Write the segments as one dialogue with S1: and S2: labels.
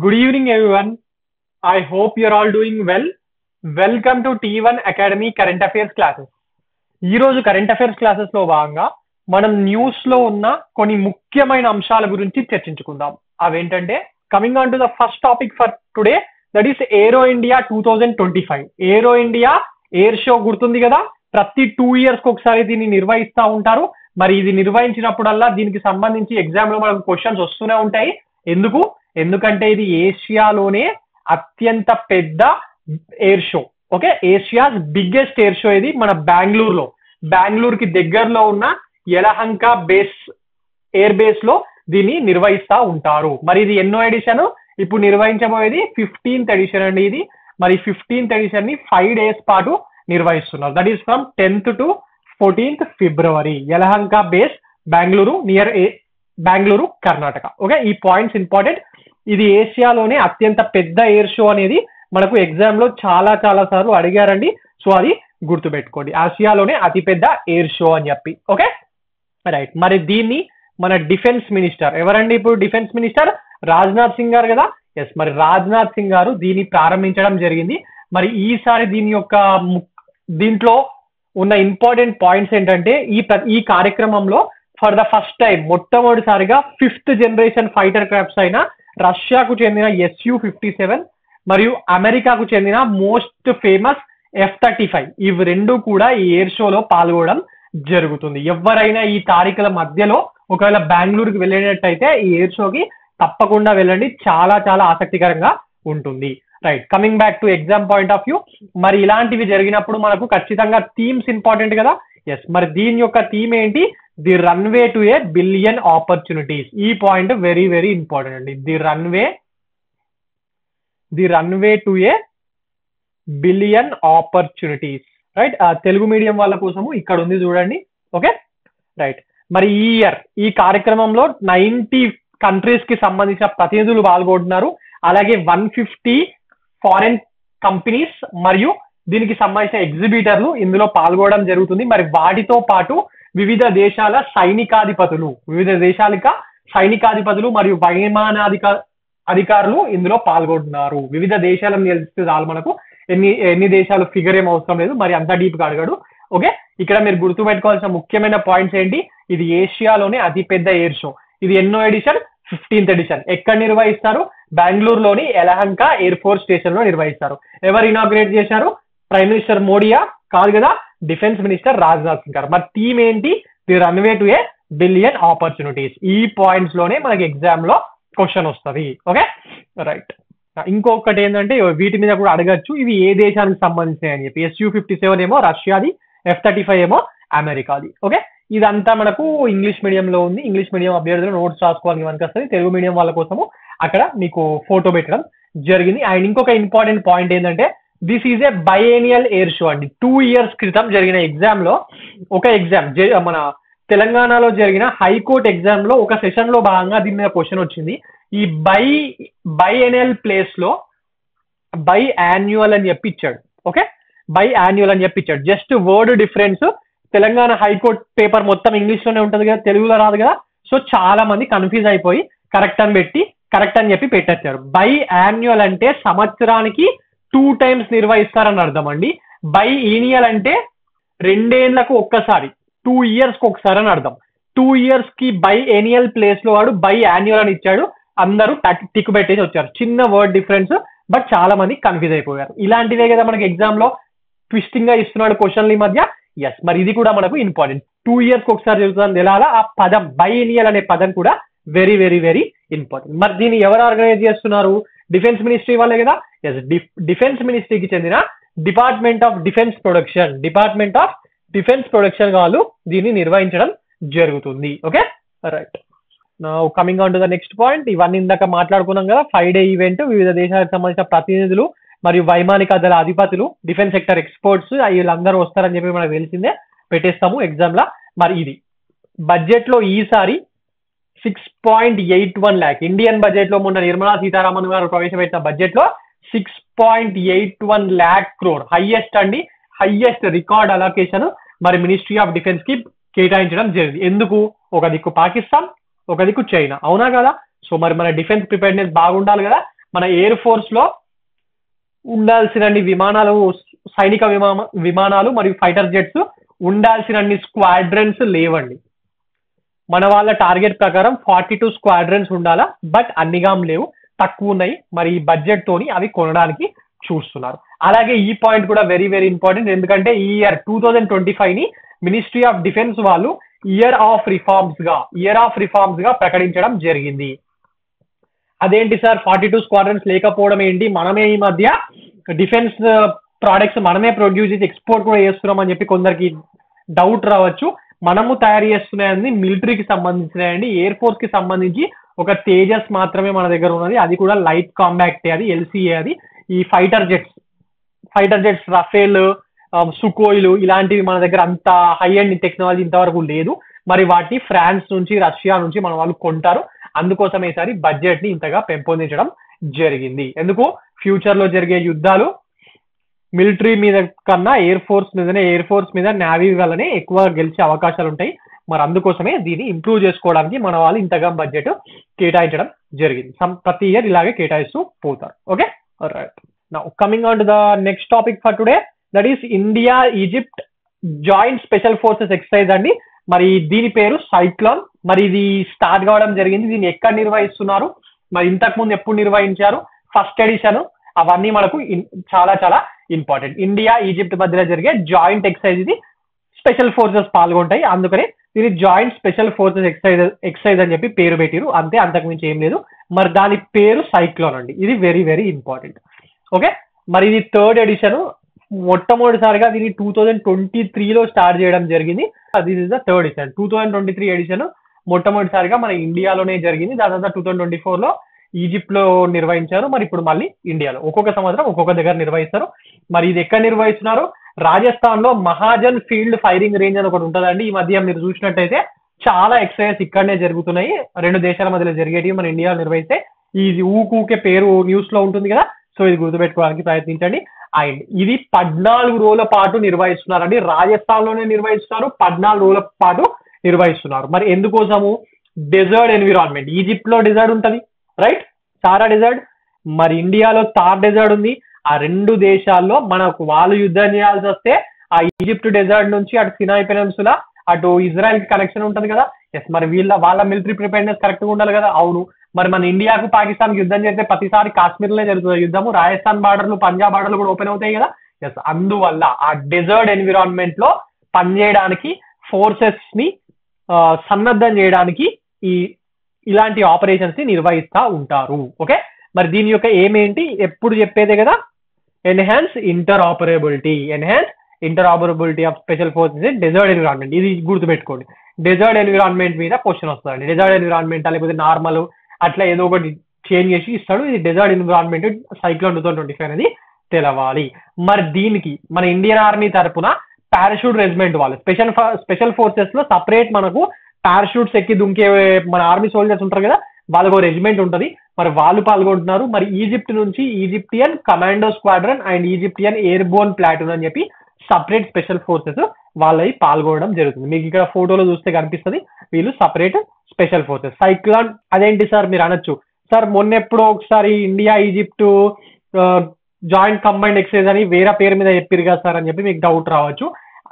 S1: Good evening, everyone. I hope you're all doing well. Welcome to T1 Academy Current Affairs Classes. ఈ రోజు current affairs classes లో భాగంగా మనం news లో ఉన్న కొన్ని ముఖ్యమైన అంశాల గురించి చర్చించుకుందాం. అవేంటంటే coming on to the first topic for today, that is Aero India 2025. Aero India air show గుర్తుంది కదా, ప్రతి 2 years కి ఒకసారి దీన్ని నిర్వహిస్తూ ఉంటారు. మరి ఇది నిర్వహించినప్పుడల్లా దీనికి సంబంధించి ఎగ్జామ్ లో మనకు క్వశ్చన్స్ వస్తూనే ఉంటాయి. ఎందుకంటే ఇది ఏషియాలోనే అత్యంత పెద్ద air show. Okay, Asia's biggest air show ఇది మన బెంగళూరుకి దగ్గరలో ఉన్న యలహంక ఎయిర్ బేస్ లో దీన్ని నిర్వహిస్తూ ఉంటారు. మరి ఇది ఎన్నో ఎడిషన్? ఇప్పుడు నిర్వహించబోయేది 15th ఎడిషన్ అండి. ఇది మరి 15th ఎడిషన్ ని 5 days పాటు నిర్వహిస్తున్నారు. That is from 10th to 14th February. Yelahanka base Bengaluru, near Bengaluru, Karnataka. Okay, ఈ పాయింట్స్ ఇంపార్టెంట్. ఇది ఏషియాలోనే అత్యంత పెద్ద ఎయిర్ షో అనేది మనకు ఎగ్జామ్ లో చాలా సార్లు అడిగారండి. సో అది గుర్తుపెట్టుకోండి, ఆసియాలోనే అతిపెద్ద ఎయిర్ షో అని చెప్పి. Okay right. మరి దీన్ని మన డిఫెన్స్ మినిస్టర్ ఎవరండి? ఇప్పుడు డిఫెన్స్ మినిస్టర్ రాజ్నాథ్ సింగ్ గారు కదా. ఎస్, మరి రాజ్నాథ్ సింగ్ గారు దీన్ని ప్రారంభించడం జరిగింది. మరి ఈసారి దీంట్లో ఉన్న ఇంపార్టెంట్ పాయింట్స్ ఏంటంటే ఈ కార్యక్రమంలో ఫర్ ద ఫస్ట్ టైం మొట్టమొదటిసారిగా 5th generation ఫైటర్ క్రాఫ్ట్స్ అయిన రష్యాకు చెందిన Su-57 మరియు అమెరికాకు చెందిన మోస్ట్ ఫేమస్ F-35 ఇవి రెండు కూడా ఈ ఎయిర్ షోలో పాల్గొనడం జరుగుతుంది. ఎవరైనా ఈ తారీఖుల మధ్యలో ఒకవేళ బెంగళూరుకి వెళ్ళేటట్టయితే ఈ ఎయిర్ షోకి తప్పకుండా వెళ్ళండి, చాలా ఆసక్తికరంగా ఉంటుంది. Right, coming back to exam point of view, మరి ఇలాంటివి జరిగినప్పుడు మనకు ఖచ్చితంగా థీమ్స్ ఇంపార్టెంట్ కదా. ఎస్, మరి దీని యొక్క థీమ్ ఏంటి? The runway to A billion opportunities. ఈ పాయింట్ వెరీ ఇంపార్టెంట్ అండి. The runway to A billion opportunities. Right, Telugu medium వాళ్ళ కోసము ఇక్కడ ఉంది చూడండి. Okay right. మరి ఈ కార్యక్రమంలో 90 countries కి సంబంధించిన ప్రతినిధులు పాల్గొంటున్నారు. అలాగే 150 ఫారెన్ కంపెనీస్ మరియు దీనికి సంబంధించిన ఎగ్జిబిటర్లు ఇందులో పాల్గొనడం జరుగుతుంది. మరి వాటితో పాటు వివిధ దేశాల సైనికాధిపతులు మరియు అధికారులు ఇందులో పాల్గొంటున్నారు. వివిధ దేశాలను తెలిస్తే చాలు మనకు, ఎన్ని దేశాలు ఫిగర్ ఏం అవసరం లేదు, మరి అంత డీప్ గా అడగడు. ఓకే, ఇక్కడ మీరు గుర్తుపెట్టుకోవాల్సిన ముఖ్యమైన పాయింట్స్ ఏంటి? ఇది ఏషియాలోనే అతిపెద్ద ఎయిర్ షో. ఇది ఎన్నో ఎడిషన్? 15th edition. ఎక్కడ నిర్వహిస్తారు? బెంగళూరులోని యలహంక ఎయిర్ ఫోర్స్ స్టేషన్ లో నిర్వహిస్తారు. ఎవరు ఇనాగ్రేట్ చేశారు? ప్రైమ్ మినిస్టర్ మోడీయా? కాదు కదా, డిఫెన్స్ మినిస్టర్ రాజ్నాథ్ సింగ్ గారు. మరి థీమ్ ఏంటి? The runway to A billion opportunities. ఈ పాయింట్స్ లోనే మనకి ఎగ్జామ్ లో క్వశ్చన్ వస్తుంది. Okay right. ఇంకొకటి ఏంటంటే వీటి మీద కూడా అడగచ్చు, ఇవి ఏ దేశానికి సంబంధించినవి అని చెప్పి. Su-57 ఏమో రష్యాది, F-35 ఏమో అమెరికాది. ఓకే, ఇదంతా మనకు ఇంగ్లీష్ మీడియంలో ఉంది. ఇంగ్లీష్ మీడియం అభ్యర్థులు నోట్స్ రాసుకోవాలి మనకి వస్తుంది. తెలుగు మీడియం వాళ్ళ కోసము అక్కడ మీకు ఫోటో పెట్టడం జరిగింది. అండ్ ఇంకొక ఇంపార్టెంట్ పాయింట్ ఏంటంటే this is a biennial air show అండి. 2 years క్రితం జరిగిన ఎగ్జామ్ లో ఒక ఎగ్జామ్ మన తెలంగాణలో జరిగిన హైకోర్టు ఎగ్జామ్ లో ఒక సెషన్ లో భాగంగా దీని మీద క్వశ్చన్ వచ్చింది. ఈ బైఎనియల్ ప్లేస్ లో బై యాన్యువల్ అని చెప్పి ఇచ్చాడు. ఓకే, బై యాన్యువల్ అని చెప్పి ఇచ్చాడు. Just word difference. Telangana high court paper మొత్తం ఇంగ్లీష్ లోనే ఉంటుంది కదా, తెలుగులో రాదు కదా. సో చాలా మంది కన్ఫ్యూజ్ అయిపోయి కరెక్ట్ అని చెప్పి పెట్టేశారు. బై యాన్యువల్ అంటే సంవత్సరానికి 2 times నిర్వహిస్తారని అర్థం అండి. బై ఈనియల్ అంటే 2 ఏళ్లకు ఒక్కసారి, 2 years కి ఒకసారి అని అర్థం. 2 years కి బై ఎనియల్ ప్లేస్ లో వాడు బై యాన్యువల్ అని ఇచ్చాడు. అందరూ టిక్ పెట్టేసి వచ్చారు. చిన్న వర్డ్ డిఫరెన్స్, బట్ చాలా మంది కన్ఫ్యూజ్ అయిపోయారు. ఇలాంటివే కదా మనకి ఎగ్జామ్ లో ట్విస్టింగ్ గా ఇస్తున్నాడు క్వశ్చన్ల మధ్య. ఎస్, మరి ఇది కూడా మనకు ఇంపార్టెంట్. 2 years కి ఒకసారి జరుగుతుంది తెలాలా. ఆ పదం బై ఎనియల్ అనే పదం కూడా వెరీ ఇంపార్టెంట్. మరి దీన్ని ఎవరు ఆర్గనైజ్ చేస్తున్నారు? డిఫెన్స్ మినిస్ట్రీ వాళ్ళే కదా. ఎస్, డిఫెన్స్ మినిస్ట్రీకి చెందిన డిపార్ట్మెంట్ ఆఫ్ డిఫెన్స్ ప్రొడక్షన్ వాళ్ళు దీన్ని నిర్వహించడం జరుగుతుంది. Okay right. Now coming on to the next point. ఇవన్నీ ఇందాక మాట్లాడుకున్నాం కదా. 5 day ఈవెంట్, వివిధ దేశాలకు సంబంధించిన ప్రతినిధులు మరియు వైమానిక దళ అధిపతులు, డిఫెన్స్ సెక్టర్ ఎక్స్పర్ట్స్ వీళ్ళందరూ వస్తారని చెప్పి మనకు తెలిసిందే, పెట్టేస్తాము ఎగ్జామ్ లా. మరి ఇది బడ్జెట్ లో ఈసారి 6.81 lakh ఇండియన్ బడ్జెట్ లో మొన్న నిర్మలా సీతారామన్ గారు ప్రవేశపెట్టిన బడ్జెట్ లో 6.81 lakh crore highest record allocation మరి మినిస్ట్రీ ఆఫ్ డిఫెన్స్ కి కేటాయించడం జరిగింది. ఎందుకు? ఒక దిక్కు పాకిస్తాన్, ఒక దిక్కు చైనా, అవునా కదా. సో మరి మన డిఫెన్స్ ప్రిపేర్నెస్ బాగుండాలి కదా. మన ఎయిర్ ఫోర్స్ లో ఉండాల్సినన్ని విమానాలు, సైనిక విమానాలు మరియు ఫైటర్ జెట్స్ ఉండాల్సినన్ని స్క్వాడ్రన్స్ లేవండి. మన వాళ్ళ టార్గెట్ ప్రకారం 42 స్క్వాడ్రన్స్ ఉండాలా, బట్ అన్నిగా లేవు, తక్కువ ఉన్నాయి. మరి ఈ బడ్జెట్ తోని అవి కొనడానికి చూస్తున్నారు. అలాగే ఈ పాయింట్ కూడా వెరీ వెరీ ఇంపార్టెంట్, ఎందుకంటే ఈ ఇయర్ 2025 ని మినిస్ట్రీ ఆఫ్ డిఫెన్స్ వాళ్ళు ఇయర్ ఆఫ్ రిఫార్మ్స్ గా ప్రకటించడం జరిగింది. అదేంటి సార్ 42 స్క్వాడ్రన్స్ లేకపోవడం ఏంటి, మనమే ఈ మధ్య డిఫెన్స్ ప్రోడక్ట్స్ మనమే ప్రొడ్యూస్ చేసి ఎక్స్పోర్ట్ కూడా చేస్తున్నాం అని చెప్పి కొందరికి డౌట్ రావచ్చు. మనము తయారు చేస్తున్నాయండి మిలిటరీకి సంబంధించినయండి, ఎయిర్ ఫోర్స్ కి సంబంధించి ఒక తేజస్ మాత్రమే మన దగ్గర ఉన్నది, అది కూడా లైట్ కాంబాక్ట్, అది ఎల్సీఏ. అది ఈ ఫైటర్ జెట్స్ రఫేల్, సుకోయిలు ఇలాంటివి మన దగ్గర అంత హై అండ్ టెక్నాలజీ ఇంతవరకు లేదు. మరి వాటిని ఫ్రాన్స్ నుంచి, రష్యా నుంచి మన వాళ్ళు కొంటారు. అందుకోసం ఈసారి బడ్జెట్ ని ఇంతగా పెంపొందించడం జరిగింది. ఎందుకు, ఫ్యూచర్ లో జరిగే యుద్ధాలు మిలిటరీ మీద కన్నా ఎయిర్ ఫోర్స్ మీద నేవీ వల్లనే ఎక్కువ గెలిచే అవకాశాలు ఉంటాయి. మరి అందుకోసమే దీన్ని ఇంప్రూవ్ చేసుకోవడానికి మన వాళ్ళు ఇంతగా బడ్జెట్ కేటాయించడం జరిగింది. ప్రతి ఇయర్ ఇలాగే కేటాయిస్తూ పోతారు. Okay, right. Now coming on to the next topic for today, that is India Egypt joint special forces exercise అండి. మరి దీని పేరు సైక్లోన్. మరి ఇది స్టార్ట్ కావడం జరిగింది. దీన్ని ఎక్కడ నిర్వహిస్తున్నారు, మరి ఇంతకు ముందు ఎప్పుడు నిర్వహించారు, ఫస్ట్ ఎడిషన్, అవన్నీ మనకు చాలా చాలా ఇంపార్టెంట్. ఇండియా ఈజిప్ట్ మధ్యలో జరిగే జాయింట్ ఎక్సర్సైజ్ ఇది. స్పెషల్ ఫోర్సెస్ పాల్గొంటాయి, అందుకనే దీన్ని జాయింట్ స్పెషల్ ఫోర్సెస్ ఎక్సర్సైజ్ అని చెప్పి పేరు పెట్టిరు, అంతే, అంతకు మించి ఏం లేదు. మరి దాని పేరు సైక్లోన్ అండి. ఇది వెరీ వెరీ ఇంపార్టెంట్. ఓకే, మరి ఇది థర్డ్ ఎడిషన్. మొట్టమొదటిసారిగా దీన్ని 2023లో స్టార్ట్ చేయడం జరిగింది. This is the third edition. 2023 edition మొట్టమొదటిసారిగా మన ఇండియాలోనే జరిగింది. దాని తర్వాత 2024లో ఈజిప్ట్ లో నిర్వహించారు. మరి ఇప్పుడు మళ్ళీ ఇండియాలో ఒక్కొక్క సంవత్సరం ఒక్కొక్క దగ్గర నిర్వహిస్తారు. మరి ఇది ఎక్కడ నిర్వహిస్తున్నారు, రాజస్థాన్ లో మహాజన్ ఫీల్డ్ ఫైరింగ్ రేంజ్ అని ఒకటి ఉంటుందండి. ఈ మధ్య మీరు చూసినట్టయితే చాలా ఎక్సర్సైజ్ ఇక్కడనే జరుగుతున్నాయి. రెండు దేశాల మధ్యలో జరిగేటివి మన ఇండియాలో నిర్వహిస్తే ఈ ఊకే పేరు న్యూస్ లో ఉంటుంది కదా, సో ఇది గుర్తుపెట్టుకోవడానికి ప్రయత్నించండి. అండ్ ఇది 14 రోజుల పాటు నిర్వహిస్తున్నారండి. రాజస్థాన్ లోనే నిర్వహిస్తున్నారు, 14 రోజుల పాటు నిర్వహిస్తున్నారు. మరి ఎందుకోసము, డెజర్ట్ ఎన్విరాన్మెంట్. ఈజిప్ట్ లో డెజర్ట్ ఉంటుంది, రైట్, సారా డెజర్ట్. మరి ఇండియాలో థార్ డెజర్ట్ ఉంది. ఆ రెండు దేశాల్లో మనకు వాళ్ళు యుద్ధం చేయాల్సి వస్తే ఆ ఈజిప్ట్ డెజర్ట్ నుంచి అటు సినాయ్ పెనిన్సులా, అటు ఇజ్రాయెల్ కి కనెక్షన్ ఉంటుంది కదా. ఎస్, మరి వాళ్ళ మిలిటరీ ప్రిపేర్నెస్ కరెక్ట్ గా ఉండాలి కదా. అవును, మరి మన ఇండియాకు పాకిస్తాన్ యుద్ధం చేస్తే ప్రతిసారి కాశ్మీర్ లోనే జరుగుతుంది యుద్ధము, రాజస్థాన్ బార్డర్లు, పంజాబ్ బార్డర్లు కూడా ఓపెన్ అవుతాయి కదా. ఎస్, అందువల్ల ఆ డెజర్ట్ ఎన్విరాన్మెంట్ లో పనిచేయడానికి, ఫోర్సెస్ ని సన్నద్ధం చేయడానికి ఇలాంటి ఆపరేషన్స్ ని నిర్వహిస్తూ ఉంటారు. ఓకే, మరి దీని యొక్క ఏమేంటి ఎప్పుడు చెప్పేదే కదా, enhance interoperability of special forces in desert environment. ఇది గుర్తుపెట్టుకోండి, డెజర్ట్ ఎన్విరాన్మెంట్ మీద క్వశ్చన్ వస్తుందండి. డెజర్ట్ ఎన్విరాన్మెంట్ లేకపోతే నార్మల్ అట్లా ఏదో ఒకటి చేంజ్ చేసి ఇస్తాడు. ఇది డెజర్ట్ ఎన్విరాన్మెంట్ సైక్లోన్ 2025 అనేది తెలవాలి. మరి దీనికి మన ఇండియన్ ఆర్మీ తరఫున పారాషూట్ రెజిమెంట్ వాళ్ళు స్పెషల్ ఫోర్సెస్ లో సపరేట్ మనకు పారాషూట్స్ ఎక్కి దుంకే మన ఆర్మీ సోల్జర్స్ ఉంటారు కదా, వాళ్ళకు రెజిమెంట్ ఉంటుంది. మరి వాళ్ళు పాల్గొంటున్నారు. మరి ఈజిప్ట్ నుంచి Egyptian commando squadron and Egyptian air Born platoon అని చెప్పి సపరేట్ స్పెషల్ ఫోర్సెస్ వాళ్ళవి పాల్గొనడం జరుగుతుంది. మీకు ఇక్కడ ఫోటోలో చూస్తే కనిపిస్తుంది, వీళ్ళు సపరేట్ స్పెషల్ ఫోర్సెస్. సైక్లోన్ అదేంటి సార్ మీరు అనొచ్చు, సార్ మొన్న ఎప్పుడో ఒకసారి India Egypt joint combined exercise అని వేరే పేరు మీద చెప్పారు కదా సార్ అని చెప్పి మీకు డౌట్ రావచ్చు.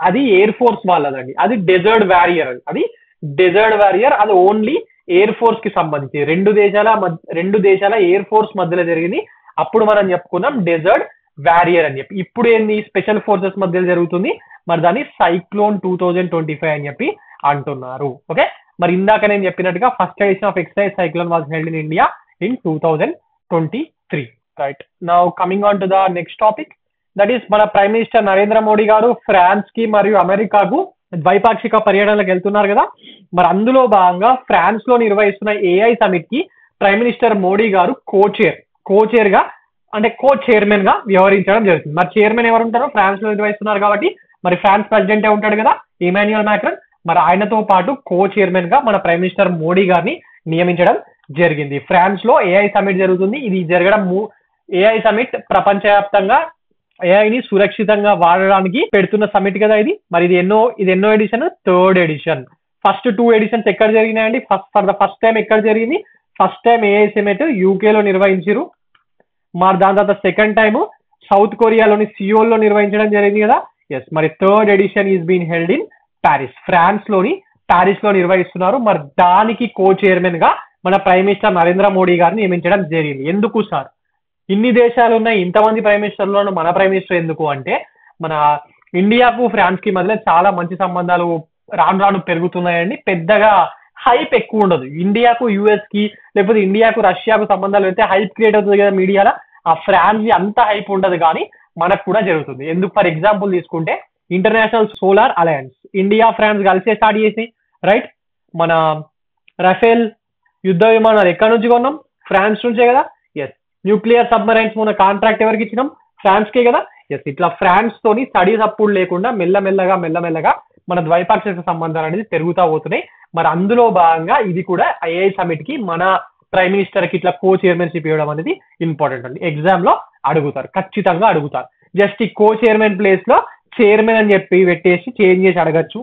S1: అది ఎయిర్ ఫోర్స్ వాళ్ళదండి, అది డెజర్ట్ వారియర్ అండి. అది డెజర్ట్ వారియర్, అది ఓన్లీ ఎయిర్ ఫోర్స్ కి సంబంధించి రెండు దేశాల ఎయిర్ ఫోర్స్ మధ్యలో జరిగింది. అప్పుడు మనం చెప్పుకున్నాం డెజర్ట్ వారియర్ అని చెప్పి. ఇప్పుడు ఏంది, స్పెషల్ ఫోర్సెస్ మధ్యలో జరుగుతుంది. మరి దాన్ని సైక్లోన్ 2025 అని చెప్పి అంటున్నారు. ఓకే, మరి ఇందాక నేను చెప్పినట్టుగా first edition of exercise cyclone was held in India in 2023. Right, now coming on to the next topic, that is మన prime minister Narendra Modi garu France కి మరియు అమెరికాకు ద్వైపాక్షిక పర్యటనలకు వెళ్తున్నారు కదా. మరి అందులో భాగంగా ఫ్రాన్స్ లో నిర్వహిస్తున్న ఏఐ సమిట్ కి ప్రైమ్ మినిస్టర్ మోడీ గారు చైర్మన్ గా వ్యవహరించడం జరుగుతుంది. మరి చైర్మన్ ఎవరు ఉంటారో, ఫ్రాన్స్ లో నిర్వహిస్తున్నారు కాబట్టి మరి ఫ్రాన్స్ ప్రెసిడెంటే ఉంటాడు కదా, ఇమాన్యుయల్ మ్యాక్రాన్. మరి ఆయనతో పాటు చైర్మన్ గా మన ప్రైమ్ మినిస్టర్ మోడీ గారిని నియమించడం జరిగింది. ఫ్రాన్స్ లో ఏఐ సమిట్ జరుగుతుంది. ఇది జరగడం ఏఐ సమిట్ ప్రపంచవ్యాప్తంగా ఏఐని సురక్షితంగా వాడడానికి పెడుతున్న సమిట్ కదా ఇది. మరి ఇది ఎన్నో edition, third edition. First 2 editions ఎక్కడ జరిగినాయండి, ఫస్ట్ టైం ఎక్కడ జరిగింది, ఫస్ట్ టైం ఏఐ సమిట్ యూకేలో నిర్వహించారు. మరి దాని తర్వాత సెకండ్ టైం సౌత్ కొరియాలోని సియోల్లో నిర్వహించడం జరిగింది కదా. ఎస్, మరి third edition is been held in Paris, France లోని ప్యారిస్ లో నిర్వహిస్తున్నారు. మరి దానికి కో చైర్మన్ గా మన ప్రైమ్ మినిస్టర్ నరేంద్ర మోడీ గారిని నియమించడం జరిగింది. ఎందుకు సార్ ఇన్ని దేశాలు ఉన్నాయి, ఇంతమంది ప్రైమ్ మినిస్టర్లను మన ప్రైమ్ మినిస్టర్ ఎందుకు అంటే, మన ఇండియాకు ఫ్రాన్స్ కి మధ్య చాలా మంచి సంబంధాలు రాను రాను పెరుగుతున్నాయండి. పెద్దగా హైప్ ఎక్కువ ఉండదు. ఇండియాకు యుఎస్ కి లేకపోతే ఇండియాకు రష్యాకు సంబంధాలు అయితే హైప్ క్రియేట్ అవుతుంది కదా మీడియాలో. ఆ ఫ్రాన్స్ అంత హైప్ ఉండదు, కానీ మనకు కూడా జరుగుతుంది. ఎందుకు ఫర్ ఎగ్జాంపుల్ తీసుకుంటే international solar alliance India France కలిసే స్టార్ట్ చేసి, రైట్. మన రఫేల్ యుద్ధ విమానాలు ఎక్కడి నుంచి కొన్నాం? ఫ్రాన్స్ నుంచే కదా. ఎస్, న్యూక్లియర్ సబ్మరైన్స్ మన కాంట్రాక్ట్ ఎవరికి ఇచ్చినాం? ఫ్రాన్స్ కే కదా. ఎస్, ఇట్లా ఫ్రాన్స్ తోని స్టడీస్ అప్పుడు లేకుండా మెల్లమెల్లగా మన ద్వైపాక్షిక సంబంధాలు అనేది పెరుగుతా పోతున్నాయి. మరి అందులో భాగంగా ఇది కూడా ఐఐ సమిట్ కి మన ప్రైమ్ మినిస్టర్ కి ఇట్లా కో చైర్మన్షిప్ ఇవ్వడం అనేది ఇంపార్టెంట్ అండి. ఎగ్జామ్ లో అడుగుతారు, ఖచ్చితంగా అడుగుతారు. జస్ట్ ఈ కో చైర్మన్ ప్లేస్ లో చైర్మన్ అని చెప్పి పెట్టేసి చేంజ్ చేసి అడగచ్చు,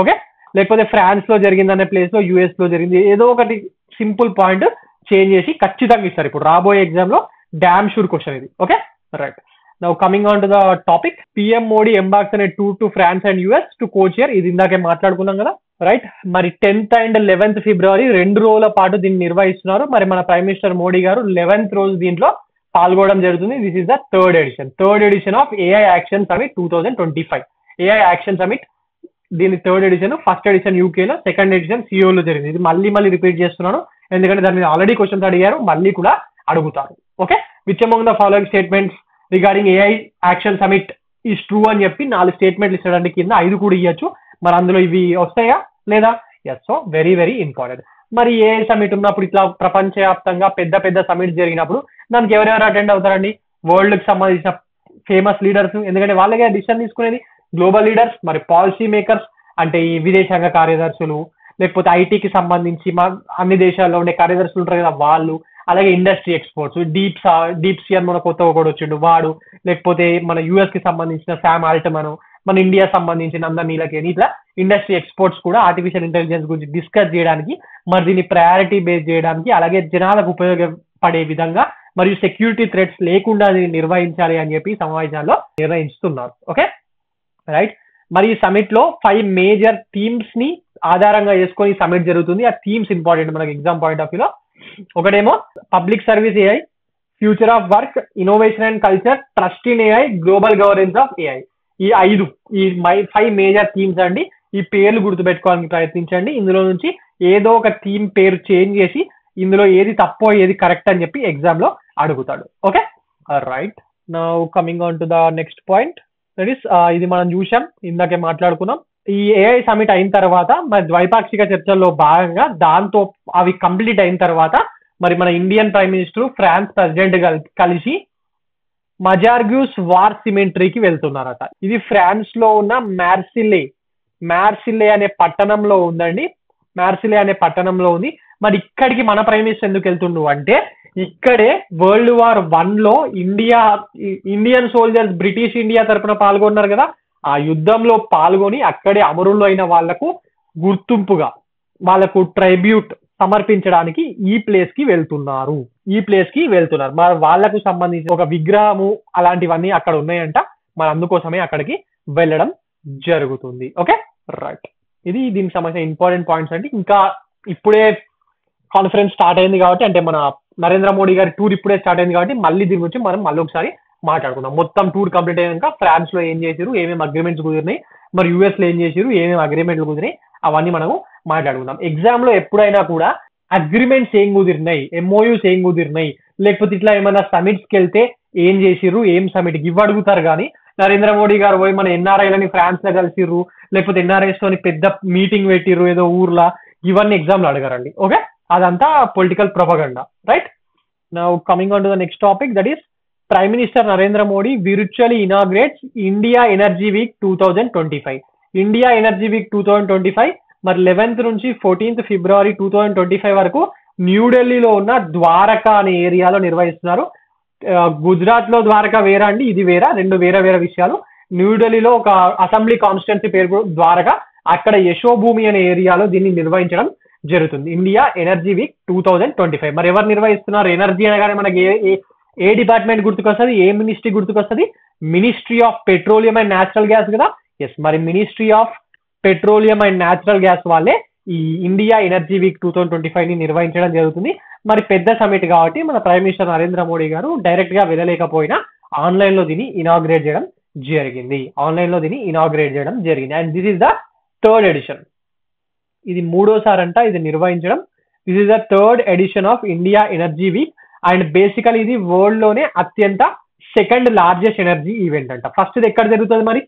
S1: ఓకే. లేకపోతే ఫ్రాన్స్ లో జరిగిందనే ప్లేస్ లో యుఎస్ లో జరిగింది, ఏదో ఒకటి సింపుల్ పాయింట్ చేంజ్ చేసి ఖచ్చితంగా ఇస్తారు. ఇప్పుడు రాబోయే ఎగ్జామ్ లో డామ్ షూర్ క్వశ్చన్ ఇది, okay, right. Now coming on to the topic, PM Modi embarks అనే tour to France and US to co chair, ఇది ఇందాకే మాట్లాడుకున్నాం కదా, రైట్. మరి 10th and 11th ఫిబ్రవరి 2 రోజుల పాటు దీన్ని నిర్వహిస్తున్నారు. మరి మన ప్రైమ్ మినిస్టర్ మోడీ గారు 11th రోజు దీంట్లో పాల్గొనడం జరుగుతుంది. This is the third edition of AI action summit 2025. AI action summit దీని థర్డ్ ఎడిషన్. ఫస్ట్ ఎడిషన్ యూకేలో, సెకండ్ ఎడిషన్ సియోలో జరిగింది. ఇది మళ్ళీ రిపీట్ చేస్తున్నాను ఎందుకంటే దాని మీద ఆల్రెడీ క్వశ్చన్స్ అడిగారు, మళ్ళీ కూడా అడుగుతారు, okay. Which among the following statements regarding AI action summit is true అని చెప్పి 4 స్టేట్మెంట్లు ఇస్తాడండి. కింద 5 కూడా ఇవ్వచ్చు. మరి అందులో ఇవి వస్తాయా లేదా? Yes, so very important. మరి ఏఐ సమిట్ ఉన్నప్పుడు ఇట్లా ప్రపంచవ్యాప్తంగా పెద్ద సమిట్ జరిగినప్పుడు దానికి ఎవరెవరు అటెండ్ అవుతారండి? వరల్డ్ కి సంబంధించిన ఫేమస్ లీడర్స్, ఎందుకంటే వాళ్ళకే డిసిషన్ తీసుకునేది, గ్లోబల్ లీడర్స్. మరి పాలసీ మేకర్స్ అంటే ఈ విదేశాంగ కార్యదర్శులు, లేకపోతే ఐటీకి సంబంధించి మా అన్ని దేశాల్లో ఉండే కార్యదర్శులు ఉంటారు కదా వాళ్ళు, అలాగే ఇండస్ట్రీ ఎక్స్పర్ట్స్, డీప్ సి అని మన కొత్తగా కూడా వచ్చిండు వాడు, లేకపోతే మన యుఎస్ కి సంబంధించిన శామ్ ఆల్ట్మన్, మన ఇండియా సంబంధించిన నందన్ నీలకేని, ఇట్లా ఇండస్ట్రీ ఎక్స్పర్ట్స్ కూడా ఆర్టిఫిషియల్ ఇంటెలిజెన్స్ గురించి డిస్కస్ చేయడానికి, మరి దీన్ని ప్రయారిటీ బేస్ చేయడానికి, అలాగే జనాలకు ఉపయోగపడే విధంగా మరియు సెక్యూరిటీ థ్రెట్స్ లేకుండా దీన్ని నిర్వహించాలి అని చెప్పి సమావేశాల్లో నిర్ణయిస్తున్నారు, ఓకే, రైట్. మరి ఈ సమిట్ లో 5 మేజర్ థీమ్స్ ని ఆధారంగా చేసుకొని సమిట్ జరుగుతుంది. ఆ థీమ్స్ ఇంపార్టెంట్ మనకి ఎగ్జామ్ పాయింట్ ఆఫ్ వ్యూలో. ఒకటేమో public service AI, future of work, innovation and culture, trust in AI, global governance of AI. ఈ 5 మేజర్ థీమ్స్ అండి. ఈ పేర్లు గుర్తుపెట్టుకోవడానికి ప్రయత్నించండి. ఇందులో నుంచి ఏదో ఒక థీమ్ పేరు చేంజ్ చేసి ఇందులో ఏది తప్పో ఏది కరెక్ట్ అని చెప్పి ఎగ్జామ్ లో అడుగుతాడు, okay, right. Now coming on to the next point, that is ఇది మనం చూసాం, ఇందాకే మాట్లాడుకున్నాం. ఈ ఏఐ సమిట్ అయిన తర్వాత మరి ద్వైపాక్షిక చర్చల్లో భాగంగా దాంతో అవి కంప్లీట్ అయిన తర్వాత మరి మన Indian prime minister France president కలిసి మజార్గ్యూస్ వార్ సిమెంట్రీకి వెళ్తున్నారట. ఇది ఫ్రాన్స్ లో ఉన్న మార్సిల్లే అనే పట్టణంలో ఉందండి. మార్సిల్లే అనే పట్టణంలో ఉంది. మరి ఇక్కడికి మన ప్రైమ్ మినిస్టర్ ఎందుకు వెళ్తుండు అంటే, ఇక్కడే World War I లో ఇండియన్ సోల్జర్స్ బ్రిటిష్ ఇండియా తరపున పాల్గొన్నారు కదా, ఆ యుద్ధంలో పాల్గొని అక్కడే అమరులు అయిన వాళ్లకు గుర్తింపుగా వాళ్ళకు ట్రైబ్యూట్ సమర్పించడానికి ఈ ప్లేస్ కి వెళ్తున్నారు. మరి వాళ్లకు సంబంధించిన ఒక విగ్రహము అలాంటివన్నీ అక్కడ ఉన్నాయంట. మరి అందుకోసమే అక్కడికి వెళ్ళడం జరుగుతుంది, ఓకే, రైట్. ఇది దీనికి సంబంధించిన ఇంపార్టెంట్ పాయింట్స్ అండి. ఇంకా ఇప్పుడే కాన్ఫరెన్స్ స్టార్ట్ అయింది కాబట్టి, అంటే మన నరేంద్ర మోడీ గారి టూర్ ఇప్పుడే స్టార్ట్ అయింది కాబట్టి మళ్ళీ దీని గురించి మనం మళ్ళీ ఒకసారి మాట్లాడుకుందాం. మొత్తం టూర్ కంప్లీట్ అయ్యాక ఫ్రాన్స్ లో ఏం చేశారు, ఏమేమి అగ్రిమెంట్స్ కుదిరినాయి, మరి యుఎస్ లో ఏం చేశారు, ఏమేమి అగ్రిమెంట్లు కుదిరినాయి, అవన్నీ మనము మాట్లాడుకుందాం. ఎగ్జామ్ లో ఎప్పుడైనా కూడా అగ్రిమెంట్స్ ఏం కుదిరినాయి, ఎంఓయూస్ ఏం కుదిరినాయి, లేకపోతే ఇట్లా ఏమైనా సమిట్స్కి వెళ్తే ఏం చేసిర్రు, ఏం సమిట్ ఇవి అడుగుతారు. కానీ నరేంద్ర మోడీ గారు పోయి మన ఎన్ఆర్ఐలని ఫ్రాన్స్ లో కలిసిర్రు, లేకపోతే ఎన్ఆర్ఐస్ తోని పెద్ద మీటింగ్ పెట్టిర్రు ఏదో ఊర్లో, ఇవన్నీ ఎగ్జామ్ లో అడగారండి, ఓకే. అదంతా political propaganda, right. Now coming on to the next topic, that is prime minister Narendra Modi virtually inaugurates India energy week 2025. India energy week 2025 మరి 11th నుంచి 14th ఫిబ్రవరి 2025 వరకు న్యూఢిల్లీలో ఉన్న ద్వారకా అనే ఏరియాలో నిర్వహిస్తున్నారు. గుజరాత్ లో ద్వారకా వేరా అండి, ఇది వేరా, రెండు వేరే విషయాలు. న్యూఢిల్లీలో ఒక అసెంబ్లీ కాన్స్టిట్యున్సీ పేరు ద్వారకా, అక్కడ యశోభూమి అనే ఏరియాలో దీన్ని నిర్వహించడం జరుగుతుంది. India energy week 2025. మరి ఎవరు నిర్వహిస్తున్నారు? ఎనర్జీ అనగానే మనకి ఏ డిపార్ట్మెంట్ గుర్తుకొస్తుంది, ఏ మినిస్ట్రీ గుర్తుకొస్తుంది? Ministry of petroleum and natural gas కదా. ఎస్, మరి ministry of petroleum and natural gas వాళ్ళే ఈ ఇండియా ఎనర్జీ వీక్ 2025 ని నిర్వహించడం జరుగుతుంది. మరి పెద్ద సమిట్ కాబట్టి మన ప్రైమ్ మినిస్టర్ నరేంద్ర మోడీ గారు డైరెక్ట్ గా వెళ్ళలేకపోయినా ఆన్లైన్ లో దీన్ని ఇనాగ్రేట్ చేయడం జరిగింది. And this is the third edition. ఇది మూడోసారి అంట ఇది నిర్వహించడం. This is the third edition of India energy week. And basically ఇది వరల్డ్ లోనే అత్యంత సెకండ్ లార్జెస్ట్ ఎనర్జీ ఈవెంట్ అంట. ఫస్ట్ ఇది ఎక్కడ జరుగుతుంది మరి?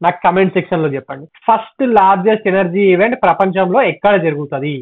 S1: నాకు కమెంట్ సెక్షన్ లో చెప్పండి. ఫస్ట్ లార్జెస్ట్ ఎనర్జీ ఈవెంట్ ప్రపంచంలో ఎక్కడ జరుగుతుంది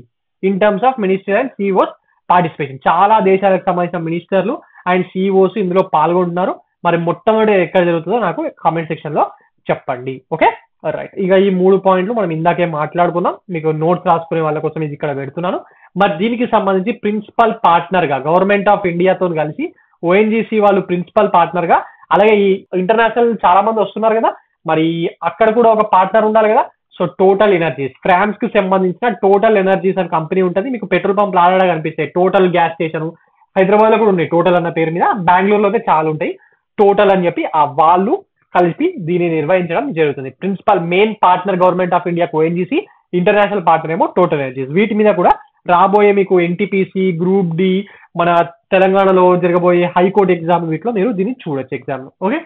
S1: in terms of minister and CEOs participation? చాలా దేశాలకు సంబంధించిన మినిస్టర్లు అండ్ సిఇఓస్ ఇందులో పాల్గొంటున్నారు. మరి మొట్టమొదటి ఎక్కడ జరుగుతుందో నాకు కామెంట్ సెక్షన్ లో చెప్పండి. Okay, right. ఇక ఈ 3 పాయింట్లు మనం ఇందాకే మాట్లాడుకున్నాం. మీకు నోట్స్ రాసుకునే వాళ్ళ కోసం ఇది ఇక్కడ పెడుతున్నాను. మరి దీనికి సంబంధించి ప్రిన్సిపల్ పార్ట్నర్ గా గవర్నమెంట్ ఆఫ్ ఇండియాతో కలిసి ఓఎన్జీసీ వాళ్ళు ప్రిన్సిపల్ పార్ట్నర్ గా, అలాగే ఈ ఇంటర్నేషనల్ చాలా మంది వస్తున్నారు కదా, మరి అక్కడ కూడా ఒక పార్ట్నర్ ఉండాలి కదా. సో టోటల్ ఎనర్జీస్, ఫ్రాన్స్ కి సంబంధించిన టోటల్ ఎనర్జీస్ అని కంపెనీ ఉంటుంది. మీకు పెట్రోల్ పంప్ ఆడగా కనిపిస్తాయి. టోటల్ గ్యాస్ స్టేషన్ హైదరాబాద్ లో కూడా ఉన్నాయి టోటల్ అన్న పేరు మీద. బెంగళూరులో అయితే చాలా ఉంటాయి టోటల్ అని చెప్పి. ఆ వాళ్ళు కలిపి దీన్ని నిర్వహించడం జరుగుతుంది. Principal main partner government of ఇండియాకు ఓఎన్జీసీ, ఇంటర్నేషనల్ పార్ట్నర్ ఏమో టోటల్ ఎనర్జీస్. వీటి మీద కూడా రాబోయే మీకు ఎన్టీపీసీ, గ్రూప్ డి, మన తెలంగాణలో జరగబోయే హైకోర్టు ఎగ్జామ్ వీటిలో మీరు దీన్ని చూడొచ్చు ఎగ్జామ్ లో. ఓకే,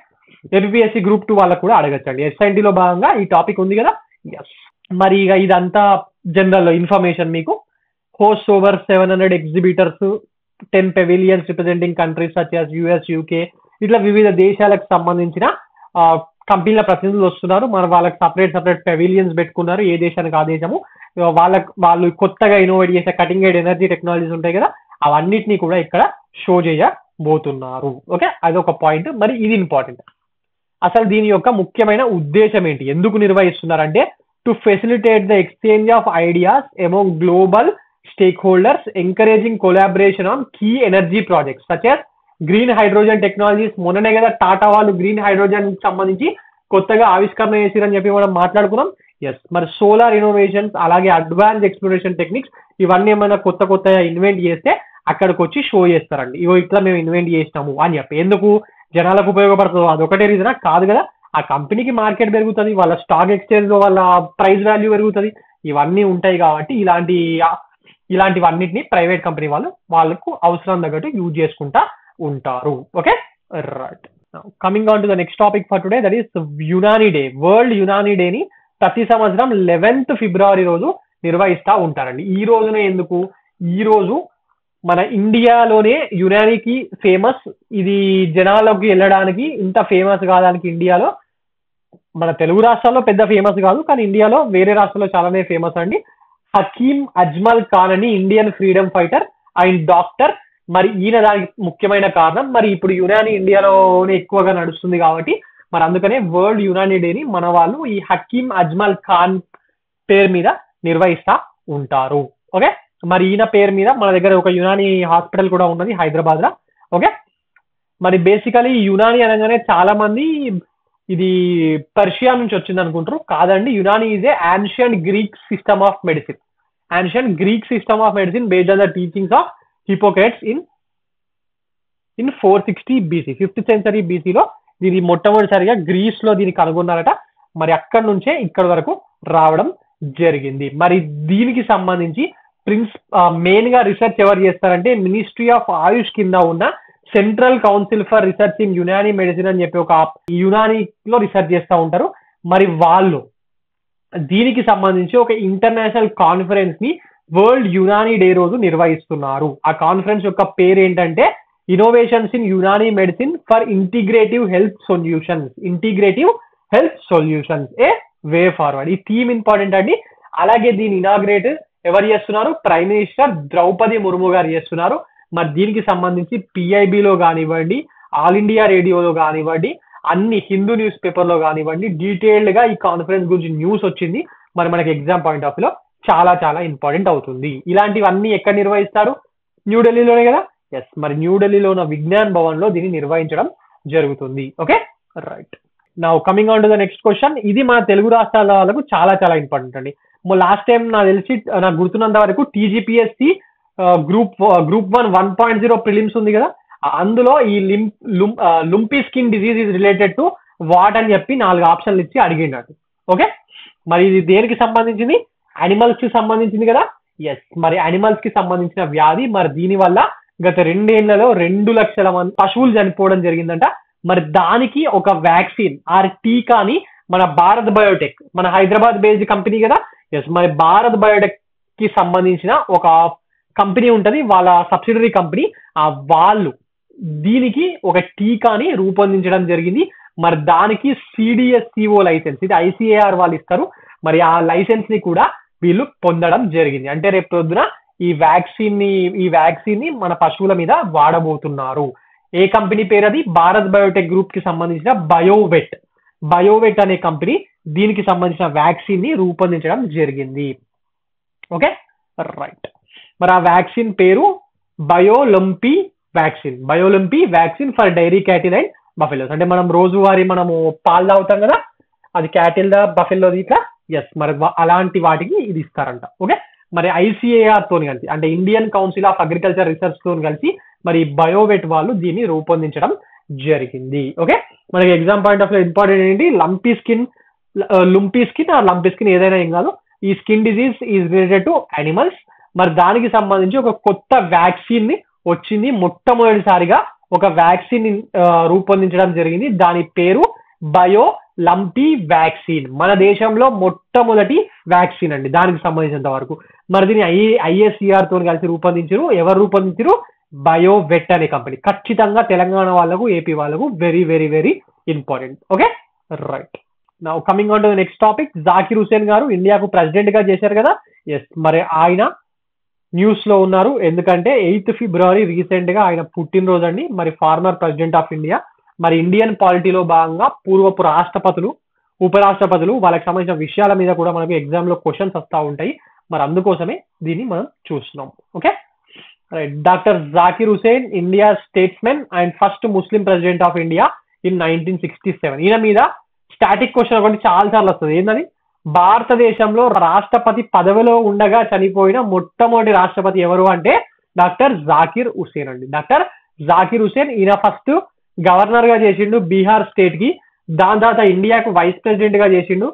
S1: ఎఫ్బిఎస్సి గ్రూప్ 2 వాళ్ళకు కూడా అడగచ్చండి. ఎస్ఐన్టీ లో భాగంగా ఈ టాపిక్ ఉంది కదా. మరి ఇక ఇదంతా జనరల్ ఇన్ఫర్మేషన్ మీకు. Host over 700 exhibitors, 10 పెవిలియన్స్ representing countries such as US, UK, ఇట్లా వివిధ దేశాలకు సంబంధించిన కంపెనీల ప్రతినిధులు వస్తున్నారు. మరి వాళ్ళకి సపరేట్ పెవిలియన్స్ పెట్టుకున్నారు. ఏ దేశానికి ఆ దేశము వాళ్ళు కొత్తగా ఇన్నోవేట్ చేసే కటింగ్ ఎడ్జ్ ఎనర్జీ టెక్నాలజీస్ ఉంటాయి కదా, అవన్నిటిని కూడా ఇక్కడ షో చేయబోతున్నారు. ఓకే, అదొక పాయింట్. మరి ఇది ఇంపార్టెంట్. అసలు దీని యొక్క ముఖ్యమైన ఉద్దేశం ఏంటి, ఎందుకు నిర్వహిస్తున్నారంటే to facilitate the exchange of ideas among global stakeholders, encouraging collaboration on key energy projects such as green hydrogen technologies. మొన్ననే కదా టాటా వాళ్ళు గ్రీన్ హైడ్రోజన్ సంబంధించి కొత్తగా ఆవిష్కరణ చేసిరని చెప్పి మనం మాట్లాడుకున్నాం. ఎస్, మరి సోలార్ ఇన్నోవేషన్స్, అలాగే అడ్వాన్స్ ఎక్స్ప్లోరేషన్ టెక్నిక్స్, ఇవన్నీ ఏమైనా కొత్తగా ఇన్వెంట్ చేస్తే అక్కడికి వచ్చి షో చేస్తారండి. ఇగో ఇట్లా మేము ఇన్వెంట్ చేసినాము అని చెప్పి. ఎందుకు జనాలకు ఉపయోగపడుతుందో అదొకటే రీజనా? కాదు కదా. ఆ కంపెనీకి మార్కెట్ పెరుగుతుంది, వాళ్ళ స్టాక్ ఎక్స్చేంజ్ లో వాళ్ళ ప్రైస్ వాల్యూ పెరుగుతుంది, ఇవన్నీ ఉంటాయి కాబట్టి ఇలాంటివన్నిటిని ప్రైవేట్ కంపెనీ వాళ్ళకు అవసరం తగ్గట్టు యూజ్ చేసుకుంటా ఉంటారు. Okay, right. Coming on to the next topic for today, that is Unani day. World Unani డేని ప్రతి సంవత్సరం 11th ఫిబ్రవరి రోజు నిర్వహిస్తూ ఉంటారండి. ఈ రోజునే ఎందుకు? ఈ రోజు మన ఇండియాలోనే యునానీకి ఫేమస్. ఇది జనాల్లోకి వెళ్ళడానికి ఇంత ఫేమస్ కాదానికి ఇండియాలో, మన తెలుగు రాష్ట్రాల్లో పెద్ద ఫేమస్ కాదు, కానీ ఇండియాలో వేరే రాష్ట్రాల్లో చాలానే ఫేమస్ అండి. హకీమ్ అజ్మల్ ఖాన్ అని Indian freedom fighter and doctor. మరి ఈయన దానికి ముఖ్యమైన కారణం, మరి ఇప్పుడు యునానీ ఇండియాలోనే ఎక్కువగా నడుస్తుంది కాబట్టి మరి అందుకనే వరల్డ్ యునానీ డేని మన వాళ్ళు ఈ హకీమ్ అజ్మల్ ఖాన్ పేరు మీద నిర్వహిస్తా ఉంటారు. ఓకే, మరి ఈయన పేరు మీద మన దగ్గర ఒక యునానీ హాస్పిటల్ కూడా ఉన్నది హైదరాబాద్ లో. ఓకే, మరి బేసికలీ యునానీ అనగానే చాలా మంది ఇది పర్షియా నుంచి వచ్చింది అనుకుంటారు. కాదండి, Unani is a ancient Greek system of medicine. Based on the teachings of Hippocrates in 460 BC, 5th century BCలో దీని మొట్టమొదటిసారిగా గ్రీస్ లో దీన్ని కనుగొన్నారట. మరి అక్కడి నుంచే ఇక్కడ వరకు రావడం జరిగింది. మరి దీనికి సంబంధించి మెయిన్ గా రీసెర్చ్ ఎవరు చేస్తారంటే మినిస్ట్రీ ఆఫ్ ఆయుష్ కింద ఉన్న central council for research in Unani medicine అని చెప్పి ఒక యునానీలో రీసెర్చ్ చేస్తూ ఉంటారు. మరి వాళ్ళు దీనికి సంబంధించి ఒక ఇంటర్నేషనల్ కాన్ఫరెన్స్ ని వరల్డ్ యునానీ డే రోజు నిర్వహిస్తున్నారు. ఆ కాన్ఫరెన్స్ యొక్క పేరు ఏంటంటే innovations in Unani medicine for integrative health solutions A way forward. ఈ థీమ్ ఇంపార్టెంట్ అండి. అలాగే దీని ఇనాగ్రేట్ ఎవరు చేస్తున్నారు? ప్రైమ్ మినిస్టర్ ద్రౌపది ముర్ము గారు చేస్తున్నారు. మరి దీనికి సంబంధించి పిఐబిలో కానివ్వండి, ఆల్ ఇండియా రేడియోలో కానివ్వండి, అన్ని హిందూ న్యూస్ పేపర్లో కానివ్వండి, డీటెయిల్డ్ గా ఈ కాన్ఫరెన్స్ గురించి న్యూస్ వచ్చింది. మరి మనకి ఎగ్జామ్ పాయింట్ ఆఫ్ వ్యూలో చాలా చాలా ఇంపార్టెంట్ అవుతుంది. ఇలాంటివన్నీ ఎక్కడ నిర్వహిస్తారు? న్యూఢిల్లీలోనే కదా. ఎస్, మరి న్యూఢిల్లీలో ఉన్న విజ్ఞాన్ భవన్ లో దీన్ని నిర్వహించడం జరుగుతుంది. Okay, right. Now coming on to the next question. ఇది మన తెలుగు రాష్ట్రాల వాళ్ళకు చాలా చాలా ఇంపార్టెంట్ అండి. లాస్ట్ టైం నాకు గుర్తున్నంత వరకు టీజీపీఎస్సి గ్రూప్ 1 1.0 ప్రిలిమ్స్ ఉంది కదా, అందులో ఈ lumpy skin disease is related to what అని చెప్పి 4 ఆప్షన్లు ఇచ్చి అడిగినట్టు. ఓకే, మరి ఇది దేనికి సంబంధించింది? యానిమల్స్ కి సంబంధించింది కదా. ఎస్, మరి యానిమల్స్ కి సంబంధించిన వ్యాధి. మరి దీని వల్ల గత 2 ఏళ్లలో 2 లక్షల మంది పశువులు చనిపోవడం జరిగిందంట. మరి దానికి ఒక వ్యాక్సిన్ ఆర్ టీకాని మన భారత్ బయోటెక్, మన హైదరాబాద్ బేస్డ్ కంపెనీ కదా. ఎస్, మరి భారత్ బయోటెక్ కి సంబంధించిన ఒక కంపెనీ ఉంటది, వాళ్ళ సబ్సిడరీ కంపెనీ. వాళ్ళు దీనికి ఒక టీకాని రూపొందించడం జరిగింది. మరి దానికి సిడిఎస్సిఓ లైసెన్స్, ఇది ఐసిఏఆర్ వాళ్ళు ఇస్తారు. మరి ఆ లైసెన్స్ ని కూడా వీళ్ళు పొందడం జరిగింది. అంటే రేపు పొద్దున ఈ వ్యాక్సిన్ ని మన పశువుల మీద వాడబోతున్నారు. ఏ కంపెనీ పేరు అది? భారత్ బయోటెక్ గ్రూప్ కి సంబంధించిన బయోవెట్ అనే కంపెనీ దీనికి సంబంధించిన వ్యాక్సిన్ ని రూపొందించడం జరిగింది. Okay, right. మరి ఆ వ్యాక్సిన్ పేరు Biolumpi vaccine for dairy cattle and buffaloes. అంటే మనం రోజువారీ మనము పాలు తాగుతాం కదా, అది క్యాటిల్ దా బఫెలో ఇట్లా. ఎస్, మరి అలాంటి వాటికి ఇది ఇస్తారంట. ఓకే, మరి ఐసిఏఆర్ తోని కలిసి, అంటే Indian council of agriculture research తోని కలిసి మరి బయోవెట్ వాళ్ళు దీన్ని రూపొందించడం జరిగింది. ఓకే, మనకి ఎగ్జామ్ పాయింట్ ఆఫ్ ఇంపార్టెంట్ ఏంటి? లుంపీ స్కిన్ ఏదైనా ఏం కాదు. ఈ skin disease is related to animals. మరి దానికి సంబంధించి ఒక కొత్త వ్యాక్సిన్ ని వచ్చింది. మొట్టమొదటిసారిగా ఒక వ్యాక్సిన్ రూపొందించడం జరిగింది. దాని పేరు బయోలంపీ వ్యాక్సిన్. మన దేశంలో మొట్టమొదటి వ్యాక్సిన్ అండి దానికి సంబంధించినంత వరకు. మరి దీన్ని ఐఎస్సిఆర్ తో కలిసి రూపొందించారు. ఎవరు రూపొందించారు? బయోవెట్ అనే కంపెనీ. ఖచ్చితంగా తెలంగాణ వాళ్ళకు, ఏపీ వాళ్ళకు very very very important. Okay, right. Now coming on to the next topic. Zakir Husain garu ఇండియాకు ప్రెసిడెంట్ గా చేశారు కదా. ఎస్, మరి ఆయన న్యూస్ లో ఉన్నారు. ఎందుకంటే 8 ఫిబ్రవరి రీసెంట్ గా ఆయన పుట్టినరోజు అండి. మరి ఫార్మర్ ప్రెసిడెంట్ ఆఫ్ ఇండియా. మరి ఇండియన్ పాలిటీలో భాగంగా పూర్వపు రాష్ట్రపతులు, ఉపరాష్ట్రపతులు వాళ్ళకి సంబంధించిన విషయాల మీద కూడా మనకు ఎగ్జామ్ లో క్వశ్చన్స్ వస్తూ ఉంటాయి. మరి అందుకోసమే దీన్ని మనం చూస్తున్నాం. Okay, right. Doctor Zakir Husain, India statesmen and first Muslim president of India in 1967. ఈయన మీద స్టాటిక్ క్వశ్చన్ ఒకటి చాలా సార్లు వస్తుంది. ఏంటది? భారతదేశంలో రాష్ట్రపతి పదవిలో ఉండగా చనిపోయిన మొట్టమొదటి రాష్ట్రపతి ఎవరు అంటే డాక్టర్ జాకిర్ హుసేన్ అండి. డాక్టర్ జాకిర్ హుసేన్. ఈయన ఫస్ట్ గవర్నర్ గా చేసిండు బీహార్ స్టేట్ కి. దాని తర్వాత ఇండియాకు వైస్ ప్రెసిడెంట్ గా చేసిండు.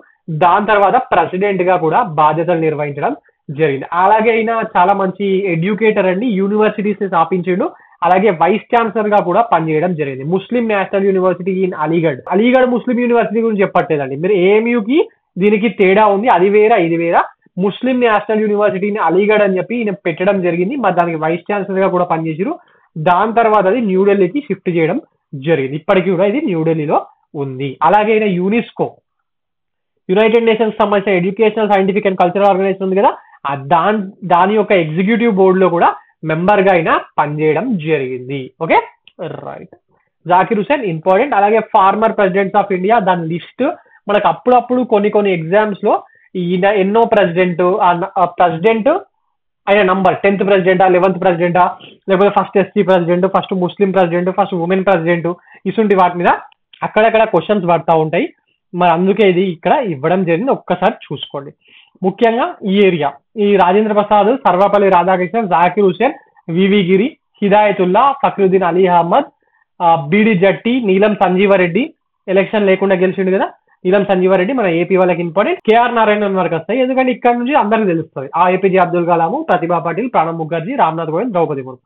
S1: దాని తర్వాత ప్రెసిడెంట్ గా కూడా బాధ్యతలు నిర్వహించడం జరిగింది. అలాగే ఈయన చాలా మంచి ఎడ్యుకేటర్ అండి. యూనివర్సిటీస్ ని స్థాపించిండు. అలాగే వైస్ ఛాన్సలర్ గా కూడా పనిచేయడం జరిగింది. Muslim national university in Aligarh Muslim university గురించి చెప్పట్లేదండి మీరు. ఏఎంయూకి దీనికి తేడా ఉంది, అది వేరా ఇది వేరా. ముస్లిం నేషనల్ యూనివర్సిటీని అలీగఢ్ అని చెప్పి ఈయన పెట్టడం జరిగింది. మరి దానికి వైస్ ఛాన్సలర్ గా కూడా పనిచేసారు. దాని తర్వాత అది న్యూఢిల్లీకి షిఫ్ట్ చేయడం జరిగింది. ఇప్పటికీ కూడా ఇది న్యూఢిల్లీలో ఉంది. అలాగే ఈయన యునెస్కో, యునైటెడ్ నేషన్స్ సంబంధించిన educational, scientific and cultural organisation ఉంది కదా, దాని యొక్క ఎగ్జిక్యూటివ్ బోర్డు లో కూడా మెంబర్ గా అయినా పనిచేయడం జరిగింది. Okay, right. Zakir Husain important. అలాగే ఫార్మర్ ప్రెసిడెంట్స్ ఆఫ్ ఇండియా, దాని లిస్ట్ మనకు అప్పుడప్పుడు కొన్ని ఎగ్జామ్స్ లో ఈయన ఎన్నో ప్రెసిడెంట్ ఆయన నంబర్ 10th ప్రెసిడెంటా, 11th ప్రెసిడెంటా, లేకపోతే first SC president, first Muslim president, first women president, ఇటువంటి వాటి మీద అక్కడక్కడ క్వశ్చన్స్ పడతా ఉంటాయి. మరి అందుకే ఇది ఇక్కడ ఇవ్వడం జరిగింది. ఒక్కసారి చూసుకోండి. ముఖ్యంగా ఈ ఏరియా, ఈ రాజేంద్ర ప్రసాద్, సర్వపల్లి రాధాకృష్ణన్, జాకిర్ హుసేన్, వివి గిరి, హిదాయతుల్లా, ఫక్రుద్దీన్ అలీ అహ్మద్, బిడి జట్టి, నీలం సంజీవరెడ్డి ఎలక్షన్ లేకుండా గెలిచిండు కదా. నీలం సంజీవరెడ్డి మన ఏపీ వాళ్ళకి ఇంపార్టెంట్. కేఆర్ నారాయణన్ వరకు వస్తాయి, ఎందుకంటే ఇక్కడ నుంచి అందరికి తెలుస్తుంది. ఏపీజే అబ్దుల్ కలాము, ప్రతిభా పాటిల్, ప్రణబ్ ముఖర్జీ, రామ్నాథ్ కోవింద్, ద్రౌపది ముర్ము.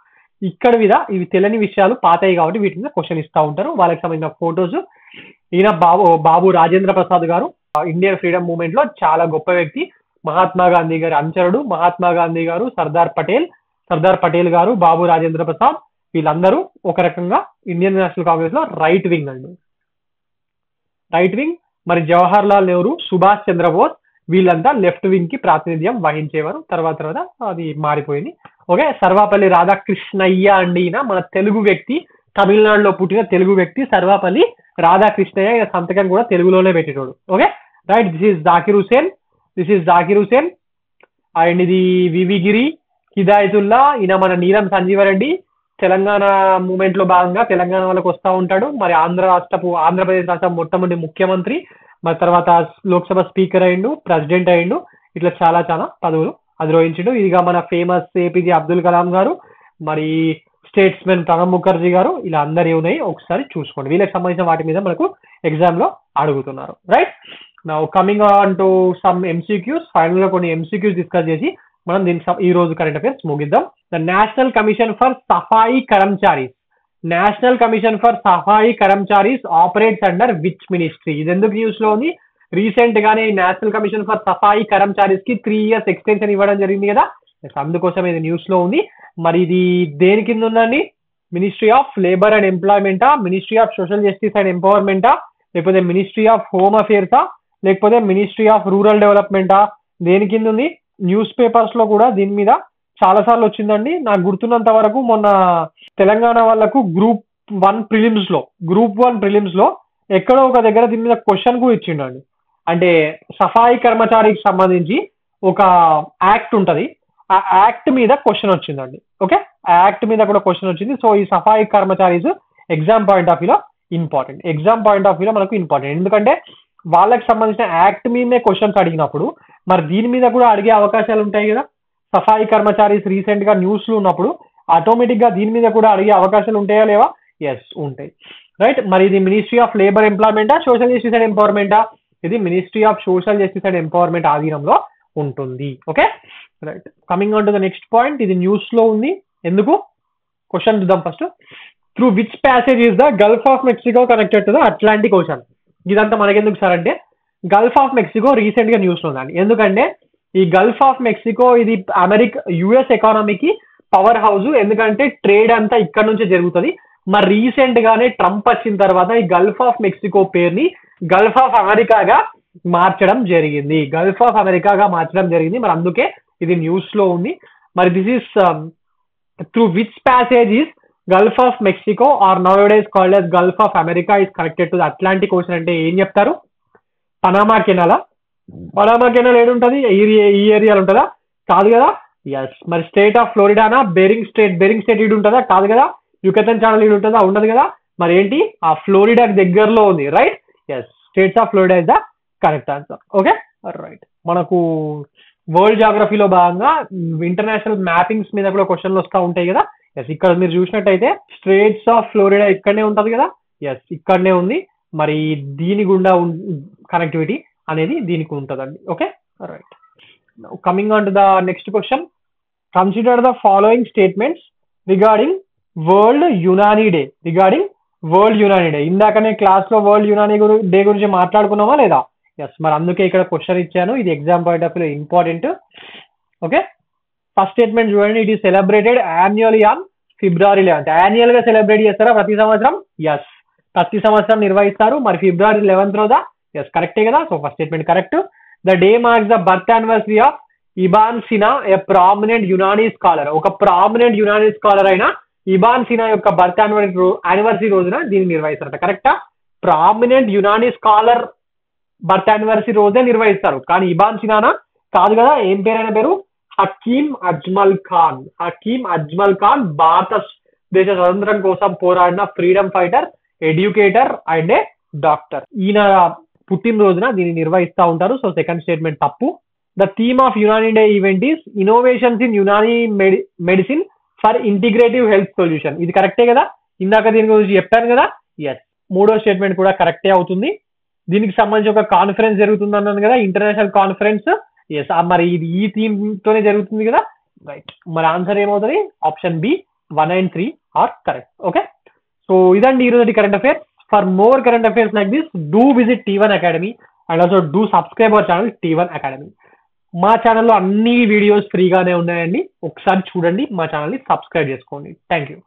S1: ఇక్కడ మీద ఇవి తెలియని విషయాలు పాతాయి కాబట్టి వీటి మీద క్వశ్చన్ ఇస్తూ ఉంటారు. వాళ్ళకి సంబంధించిన ఫొటోస్. ఈయన బాబు రాజేంద్ర ప్రసాద్ గారు ఇండియన్ ఫ్రీడమ్ మూవ్మెంట్ లో చాలా గొప్ప వ్యక్తి. మహాత్మా గాంధీ గారి అనుచరుడు. మహాత్మా గాంధీ గారు, సర్దార్ పటేల్ గారు, బాబు రాజేంద్ర ప్రసాద్, వీళ్ళందరూ ఒక రకంగా ఇండియన్ నేషనల్ కాంగ్రెస్ లో రైట్ వింగ్ అండి. మరి జవహర్ లాల్ నెహ్రూ, సుభాష్ చంద్రబోస్ వీళ్ళంతా లెఫ్ట్ వింగ్ కి ప్రాతినిధ్యం వహించేవారు. తర్వాత అది మారిపోయింది. ఓకే, సర్వపల్లి రాధాకృష్ణయ్య అండి. ఈయన మన తెలుగు వ్యక్తి, తమిళనాడులో పుట్టిన తెలుగు వ్యక్తి సర్వపల్లి రాధాకృష్ణయ్య. ఈయన సంతకం కూడా తెలుగులోనే పెట్టేటోడు. Okay, right. This is Zakir Hussain and ఇది వివి గిరి, హిదాయతుల్లా. ఈయన మన నీలం సంజీవరెడ్డి తెలంగాణ మూవ్మెంట్ లో భాగంగా తెలంగాణ వాళ్ళకి వస్తూ ఉంటాడు. మరి ఆంధ్రప్రదేశ్ రాష్ట్ర మొట్టమొదటి ముఖ్యమంత్రి. మరి తర్వాత లోక్సభ స్పీకర్ అయిండు, ప్రెసిడెంట్ అయిండు. ఇట్లా చాలా పదవులు అధిరోహించిండు. ఇదిగా మన ఫేమస్ ఏపీజే అబ్దుల్ కలాం గారు. మరి స్టేట్స్మెన్ ప్రణబ్ ముఖర్జీ గారు, ఇలా అందరి ఉన్నాయి, ఒకసారి చూసుకోండి. వీళ్ళకి సంబంధించిన వాటి మీద మనకు ఎగ్జామ్ లో అడుగుతున్నారు. Right, now coming on to some MCQs. Final గా కొన్ని ఎంసీక్యూస్ డిస్కస్ చేసి మనం ఈ రోజు కరెంట్ అఫైర్స్ ముగిద్దాం. The national commission for Safai Karmacharis, national commission for Safai Karmacharis operates under which ministry? ఇది ఎందుకు న్యూస్ లో ఉంది? రీసెంట్ గానే national commission for Safai Karmacharis కి 3 years ఎక్స్టెన్షన్ ఇవ్వడం జరిగింది కదా, అందుకోసం ఇది న్యూస్ లో ఉంది. మరి ఇది దేని కింద ఉందండి? మినిస్ట్రీ ఆఫ్ లేబర్ అండ్ ఎంప్లాయ్మెంటా, ministry of social justice and ఎంపవర్మెంటా, లేకపోతే మినిస్ట్రీ ఆఫ్ హోమ్ అఫేర్సా, లేకపోతే మినిస్ట్రీ ఆఫ్ రూరల్ డెవలప్మెంటా? దేని కింద ఉంది? న్యూస్ పేపర్స్ లో కూడా దీని మీద చాలా సార్లు వచ్చిందండి. నాకు గుర్తున్నంత వరకు మొన్న తెలంగాణ వాళ్ళకు గ్రూప్ 1 ప్రిలిమ్స్ లో ఎక్కడో ఒక దగ్గర దీని మీద క్వశ్చన్ కూడా ఇచ్చిండండి. అంటే సఫాయి కర్మచారికి సంబంధించి ఒక యాక్ట్ ఉంటది, ఆ యాక్ట్ మీద క్వశ్చన్ వచ్చిందండి. ఓకే, ఆ యాక్ట్ మీద కూడా క్వశ్చన్ వచ్చింది. సో ఈ సఫాయి కర్మచారీస్ ఎగ్జామ్ పాయింట్ ఆఫ్ వ్యూలో మనకు ఇంపార్టెంట్. ఎందుకంటే వాళ్ళకి సంబంధించిన యాక్ట్ మీదనే క్వశ్చన్స్ అడిగినప్పుడు మరి దీని మీద కూడా అడిగే అవకాశాలు ఉంటాయి కదా. సఫాయి కర్మచారీస్ రీసెంట్ గా న్యూస్ లో ఉన్నప్పుడు ఆటోమేటిక్ గా దీని మీద కూడా అడిగే అవకాశాలు ఉంటాయా లేవా? ఎస్, ఉంటాయి. రైట్, మరి ఇది మినిస్ట్రీ ఆఫ్ లేబర్ ఎంప్లాయ్మెంటా, సోషల్ జస్టిస్ అండ్ ఎంపవర్మెంటా? ఇది ministry of social justice and empowerment ఆధీనంలో ఉంటుంది. Okay, right, coming on to the next point. ఇది న్యూస్ లో ఉంది, ఎందుకు? క్వశ్చన్ చూద్దాం first. Through which passage is the Gulf of Mexico connected to the Atlantic Ocean? ఇదంతా మనకెందుకు సార్ అంటే, గల్ఫ్ ఆఫ్ మెక్సికో రీసెంట్ గా న్యూస్ లో ఉందండి. ఎందుకంటే ఈ గల్ఫ్ ఆఫ్ మెక్సికో ఇది యుఎస్ ఎకానమీకి పవర్ హౌస్, ఎందుకంటే ట్రేడ్ అంతా ఇక్కడ నుంచే జరుగుతుంది. మరి రీసెంట్ గానే ట్రంప్ వచ్చిన తర్వాత ఈ గల్ఫ్ ఆఫ్ మెక్సికో పేరుని గల్ఫ్ ఆఫ్ అమెరికాగా మార్చడం జరిగింది. మరి అందుకే ఇది న్యూస్ లో ఉంది. మరి this is through which passage is Gulf of Mexico or nowadays called as Gulf of America is connected to the Atlantic Ocean అంటే ఏం చెప్తారు? పనామా కెనాలా? పనామా కెనాల్ ఏడుంటది? ఈ ఏరియాలో ఉంటుందా? కాదు కదా. ఎస్, మరి స్టేట్ ఆఫ్ ఫ్లోరిడానా? బెరింగ్ స్టేట్ ఈడు ఉంటుందా? కాదు కదా. యుకతన్ ఛానల్ ఈడు ఉంటుందా? ఉండదు కదా. మరి ఏంటి? ఆ ఫ్లోరిడాకి దగ్గరలో ఉంది. Right, yes, states of Florida is the correct answer. Okay, right. మనకు వరల్డ్ జాగ్రఫీలో భాగంగా ఇంటర్నేషనల్ మ్యాపింగ్స్ మీద కూడా క్వశ్చన్లు వస్తూ ఉంటాయి కదా. ఎస్, ఇక్కడ మీరు చూసినట్టయితే స్టేట్స్ ఆఫ్ ఫ్లోరిడా ఇక్కడనే ఉంటది కదా. ఎస్, ఇక్కడనే ఉంది. మరి దీని గుండా కనెక్టివిటీ అనేది దీనికి ఉంటుందండి. Okay, right. Coming on to the next question. Consider the following statements regarding world Unani day. ఇందాకనే క్లాస్ లో వరల్డ్ యునానీ డే గురించి మాట్లాడుకున్నామా లేదా? ఎస్, మరి అందుకే ఇక్కడ క్వశ్చన్ ఇచ్చాను. ఇది exam point of view important. Okay, first statement చూడండి. It is celebrated annually on February 11th. Annual గా సెలబ్రేట్ చేస్తారా ప్రతి సంవత్సరం? ఎస్, ప్రతి సంవత్సరం నిర్వహిస్తారు. మరి February 11th రోజా? ఎస్, కరెక్టే కదా. So first statement correct. The day marks the birth anniversary of Ibn Sina, a prominent Unani scholar. ఒక ప్రామినెంట్ యునానీ స్కాలర్ అయిన ఇబాన్ సినా యొక్క బర్త్ యానివర్సరీ రోజున దీన్ని నిర్వహిస్తారట. కరెక్టా? Prominent Unani scholar birth anniversary రోజే నిర్వహిస్తారు. కానీ ఇబాన్ సినానా? కాదు కదా. ఏం పేరైన పేరు? హకీమ్ అజ్మల్ ఖాన్ భారతదేశ స్వతంత్రం కోసం పోరాడిన freedom fighter, educator and A doctor. ఈయన పుట్టినరోజున దీన్ని నిర్వహిస్తూ ఉంటారు. సో సెకండ్ స్టేట్మెంట్ తప్పు. The theme of Unani day event is innovations in Unani medicine for integrative health solution. ఇది కరెక్టే కదా. ఇందాక దీని గురించి చెప్పాను కదా. ఎస్, మూడో స్టేట్మెంట్ కూడా కరెక్టే అవుతుంది. దీనికి సంబంధించి ఒక కాన్ఫరెన్స్ జరుగుతుంది అన్నాను కదా, ఇంటర్నేషనల్ కాన్ఫరెన్స్. ఎస్, మరి ఇది ఈ థీమ్ తోనే జరుగుతుంది కదా. రైట్, మరి ఆన్సర్ ఏమవుతుంది? Option B 1 and 3 are correct. Okay, so ఇదండి ఈరోజు current affairs. For more current affairs like this, do visit T1 Academy and also do subscribe our channel T1 Academy. మా ఛానల్లో అన్ని వీడియోస్ ఫ్రీగానే ఉన్నాయండి. ఒకసారి చూడండి, మా ఛానల్ని సబ్స్క్రైబ్ చేసుకోండి. Thank you.